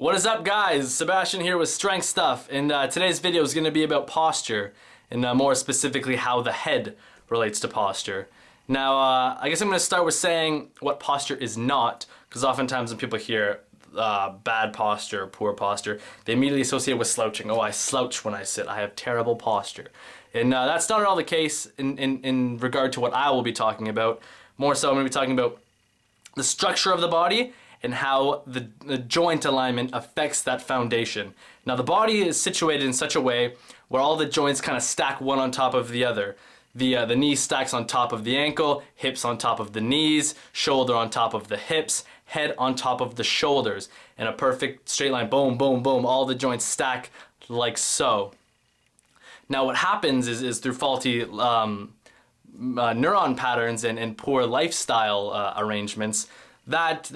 What is up, guys? Sebastian here with Strength Stuff, and today's video is going to be about posture, and more specifically how the head relates to posture. Now, I guess I'm going to start with saying what posture is not, because oftentimes when people hear bad posture, poor posture, they immediately associate it with slouching. Oh, I slouch when I sit. I have terrible posture. And that's not at all the case in regard to what I will be talking about. More so, I'm going to be talking about the structure of the body and how the joint alignment affects that foundation. Now, the body is situated in such a way where all the joints kind of stack one on top of the other. The knee stacks on top of the ankle, hips on top of the knees, shoulder on top of the hips, head on top of the shoulders, in a perfect straight line. Boom, boom, boom. All the joints stack like so. Now, what happens is through faulty neuron patterns and poor lifestyle arrangements, that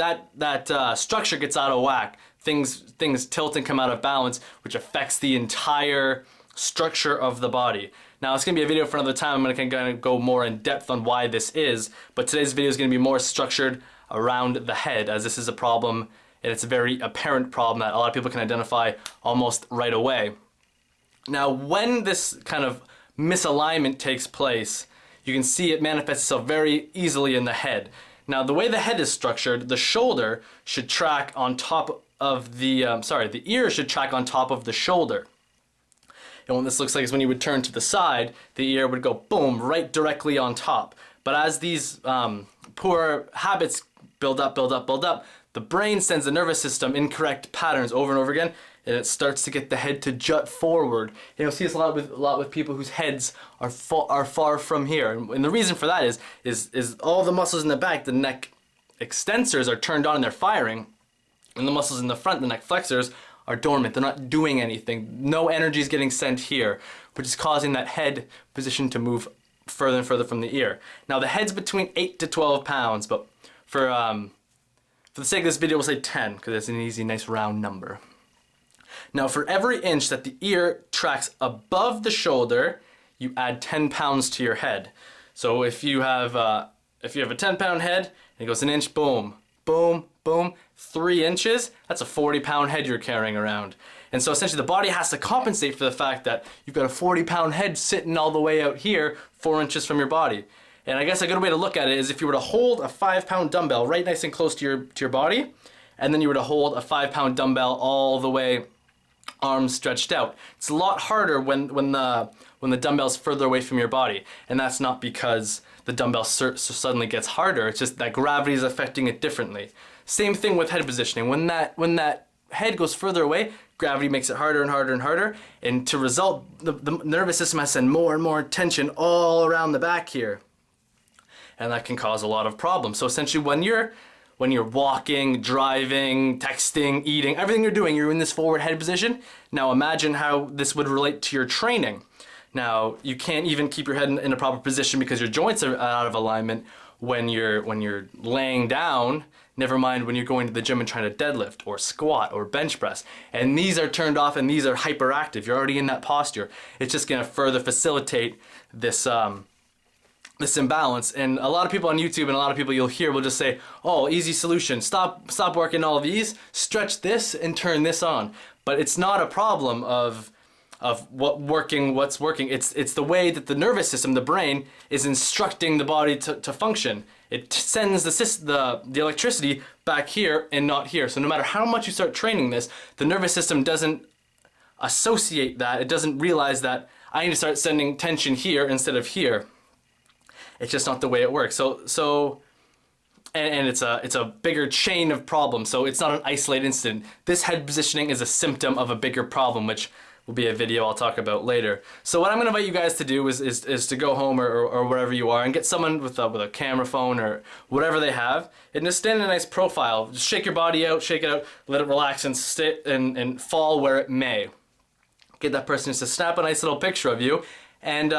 structure gets out of whack. Things tilt and come out of balance, which affects the entire structure of the body. Now, it's going to be a video for another time. I'm going to kind of go more in depth on why this is, but today's video is going to be more structured around the head, as this is a problem, and it's a very apparent problem that a lot of people can identify almost right away. Now, when this kind of misalignment takes place, you can see it manifests itself very easily in the head. Now, the way the head is structured, the shoulder should track on top of the ear should track on top of the shoulder. And what this looks like is when you would turn to the side, the ear would go boom, right directly on top. But as these poor habits build up, the brain sends the nervous system incorrect patterns over and over again, and it starts to get the head to jut forward. And you'll see this a lot with people whose heads are far from here. And the reason for that is all the muscles in the back, the neck extensors, are turned on and they're firing, and the muscles in the front, the neck flexors, are dormant. They're not doing anything. No energy is getting sent here, which is causing that head position to move further and further from the ear. Now, the head's between 8 to 12 pounds, but for the sake of this video, we'll say 10, because it's an easy, nice round number. Now, for every inch that the ear tracks above the shoulder, you add 10 pounds to your head. So if you have a 10-pound head and it goes an inch, boom, boom, boom, 3 inches, that's a 40-pound head you're carrying around. And so essentially the body has to compensate for the fact that you've got a 40-pound head sitting all the way out here, 4 inches from your body. And I guess a good way to look at it is if you were to hold a 5-pound dumbbell right nice and close to your body, and then you were to hold a 5-pound dumbbell all the way, arms stretched out. It's a lot harder when the dumbbell's further away from your body, and that's not because the dumbbell suddenly gets harder. It's just that gravity is affecting it differently. Same thing with head positioning. When that head goes further away, gravity makes it harder and harder and harder, and to result, the nervous system has to send more and more tension all around the back here, and that can cause a lot of problems. So essentially, when you're walking, driving, texting, eating, everything you're doing, you're in this forward head position. Now imagine how this would relate to your training. Now, you can't even keep your head in a proper position because your joints are out of alignment when you're laying down, never mind when you're going to the gym and trying to deadlift or squat or bench press. And these are turned off and these are hyperactive. You're already in that posture. It's just going to further facilitate this this imbalance. And a lot of people on YouTube and a lot of people you'll hear will just say, oh, easy solution, stop working all of these, stretch this and turn this on. But it's not a problem of what's working. It's the way that the nervous system, the brain, is instructing the body to function. It sends the electricity back here and not here. So no matter how much you start training this, the nervous system doesn't associate that. It doesn't realize that I need to start sending tension here instead of here. It's just not the way it works. And it's a bigger chain of problems. So it's not an isolated incident. This head positioning is a symptom of a bigger problem, which will be a video I'll talk about later. So what I'm going to invite you guys to do is to go home or wherever you are and get someone with a camera phone or whatever they have, and just stand in a nice profile. Just shake your body out, shake it out, let it relax and sit and fall where it may. Get that person just to snap a nice little picture of you and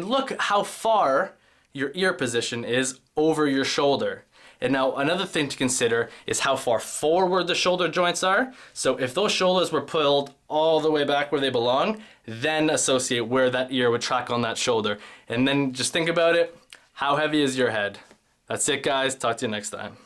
look how far your ear position is over your shoulder. And now another thing to consider is how far forward the shoulder joints are. So if those shoulders were pulled all the way back where they belong, then associate where that ear would track on that shoulder. And then just think about it, how heavy is your head? That's it, guys. Talk to you next time.